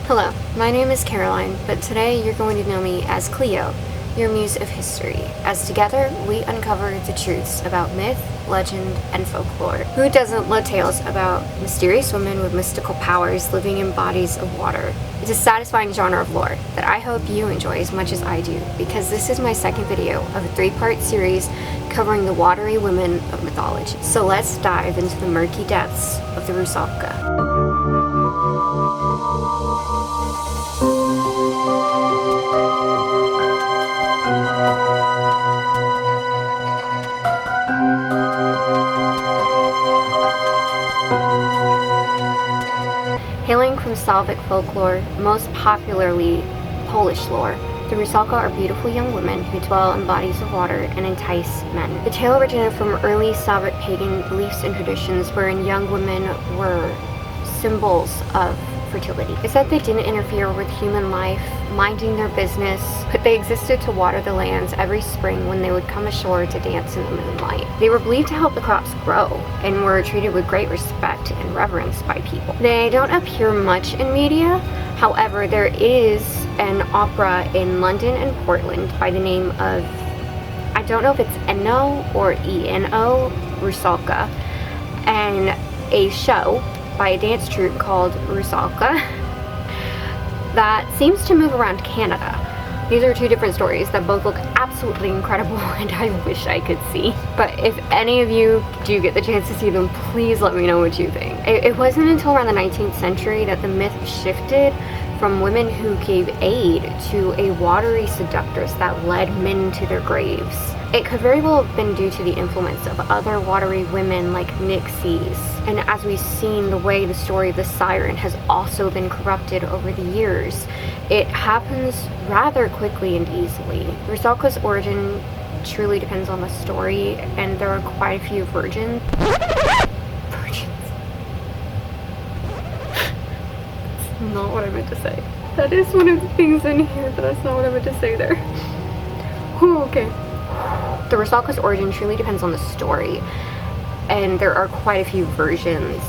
Hello, my name is Caroline, but today you're going to know me as Cleo, your muse of history, as together we uncover the truths about myth, legend, and folklore. Who doesn't love tales about mysterious women with mystical powers living in bodies of water? It's a satisfying genre of lore that I hope you enjoy as much as I do, because this is my second video of a 3-part series covering the watery women of mythology. So let's dive into the murky depths of the Rusalka. Hailing from Slavic folklore, most popularly Polish lore, the Rusalka are beautiful young women who dwell in bodies of water and entice men. The tale originated from early Slavic pagan beliefs and traditions wherein young women were symbols of fertility. It said they didn't interfere with human life, minding their business, but they existed to water the lands every spring when they would come ashore to dance in the moonlight. They were believed to help the crops grow and were treated with great respect and reverence by people. They don't appear much in media. However, there is an opera in London and Portland by the name of, I don't know if it's Eno or Eno, Rusalka, and a show by a dance troupe called Rusalka that seems to move around Canada. These are two different stories that both look absolutely incredible and I wish I could see. But if any of you do get the chance to see them, please let me know what you think. It wasn't until around the 19th century that the myth shifted from women who gave aid to a watery seductress that led men to their graves. It could very well have been due to the influence of other watery women like Nixies. And as we've seen, the way the story of the siren has also been corrupted over the years, it happens rather quickly and easily. Rusalka's origin truly depends on the story, and there are quite a few virgins. That's not what I meant to say. That is one of the things in here, but that's not what I meant to say there. Whew, okay. The Rusalka's origin truly depends on the story, and there are quite a few versions,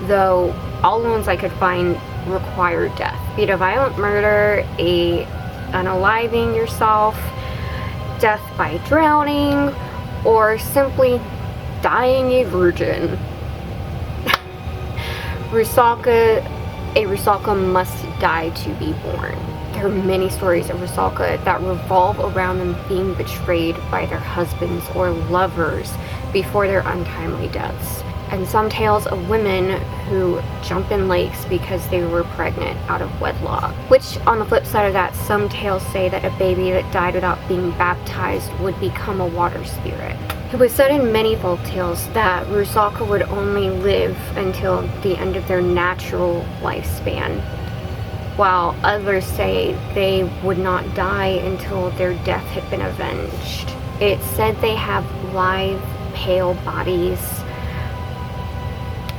though all the ones I could find require death. Be it a violent murder, unaliving yourself, death by drowning, or simply dying a virgin. A Rusalka must die to be born. There are many stories of Rusalka that revolve around them being betrayed by their husbands or lovers before their untimely deaths. And some tales of women who jump in lakes because they were pregnant out of wedlock. Which, on the flip side of that, some tales say that a baby that died without being baptized would become a water spirit. It was said in many folk tales that Rusalka would only live until the end of their natural lifespan, while others say they would not die until their death had been avenged. It's said they have lithe, pale bodies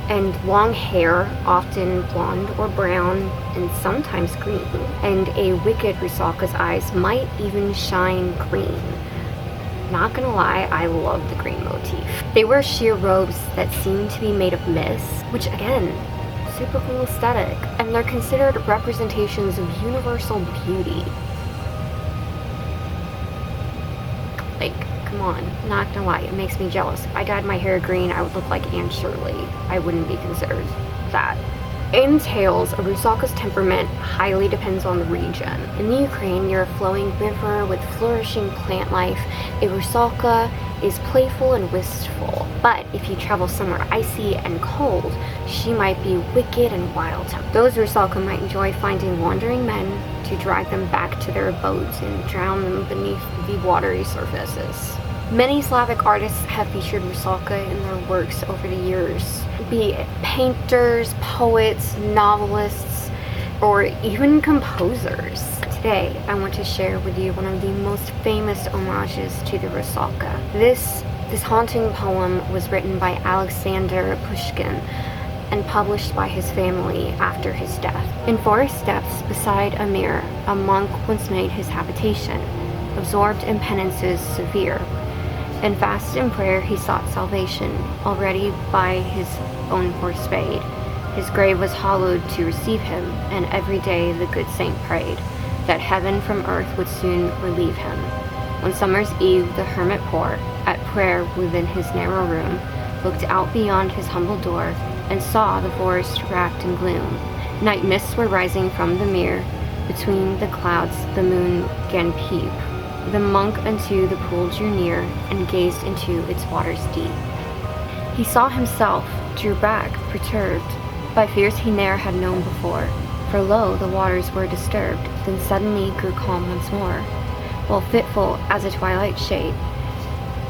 and long hair, often blonde or brown, and sometimes green. And a wicked Rusalka's eyes might even shine green. Not gonna lie, I love the green motif. They wear sheer robes that seem to be made of mist, which again, super cool aesthetic, and they're considered representations of universal beauty. Like, come on, not gonna lie, it makes me jealous. If I dyed my hair green, I would look like Anne Shirley. I wouldn't be considered that. In tales, a Rusalka's temperament highly depends on the region. In the Ukraine, near a flowing river with flourishing plant life, a Rusalka is playful and wistful. But if you travel somewhere icy and cold, she might be wicked and wild-tempered. Those Rusalka might enjoy finding wandering men to drag them back to their abodes and drown them beneath the watery surfaces. Many Slavic artists have featured Rusalka in their works over the years, be it painters, poets, novelists, or even composers. Today, I want to share with you one of the most famous homages to the Rusalka. This haunting poem was written by Alexander Pushkin and published by his family after his death. In forest depths beside a mirror, a monk once made his habitation, absorbed in penances severe. In fast and prayer he sought salvation, already by his own poor spade. His grave was hollowed to receive him, and every day the good saint prayed that heaven from earth would soon relieve him. One summer's eve the hermit poor, at prayer within his narrow room, looked out beyond his humble door, and saw the forest wrapped in gloom. Night mists were rising from the mere, between the clouds the moon 'gan peep. The monk unto the pool drew near, and gazed into its waters deep. He saw himself, drew back, perturbed by fears he ne'er had known before. For lo, the waters were disturbed, then suddenly grew calm once more, while fitful as a twilight shade,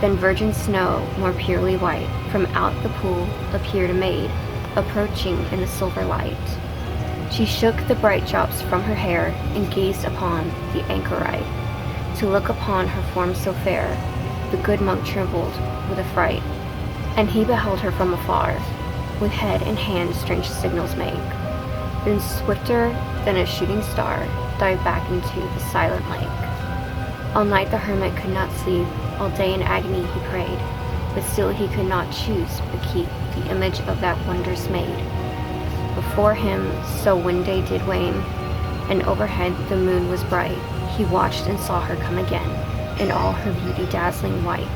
then virgin snow, more purely white, from out the pool appeared a maid, approaching in the silver light. She shook the bright drops from her hair, and gazed upon the anchorite. To look upon her form so fair, the good monk trembled with affright, and he beheld her from afar, with head and hand strange signals make. Then swifter than a shooting star, dived back into the silent lake. All night the hermit could not sleep, all day in agony he prayed, but still he could not choose but keep the image of that wondrous maid. Before him, so when day did wane, and overhead the moon was bright, he watched and saw her come again, in all her beauty dazzling white.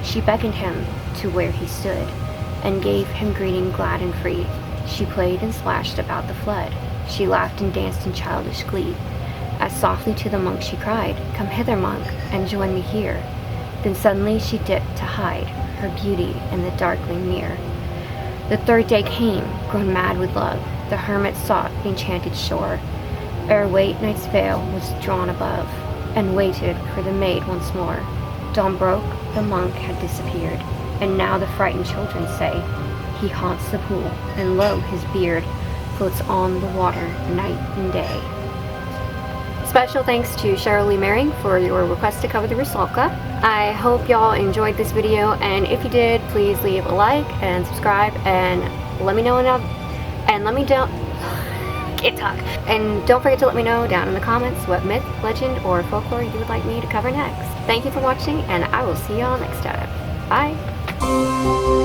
She beckoned him to where he stood, and gave him greeting glad and free. She played and splashed about the flood, she laughed and danced in childish glee, as softly to the monk she cried, "Come hither, monk, and join me here." Then suddenly she dipped to hide her beauty in the darkling mere. The third day came, grown mad with love, the hermit sought the enchanted shore, ere late night's veil was drawn above, and waited for the maid once more. Dawn broke, the monk had disappeared, and now the frightened children say, he haunts the pool, and lo, his beard floats on the water night and day. Special thanks to Cheryl Lee Mering for your request to cover the Rusalka. I hope y'all enjoyed this video, and if you did, please leave a like and subscribe, and let me know can't talk. And don't forget to let me know down in the comments what myth, legend, or folklore you would like me to cover next. Thank you for watching, and I will see y'all next time. Bye!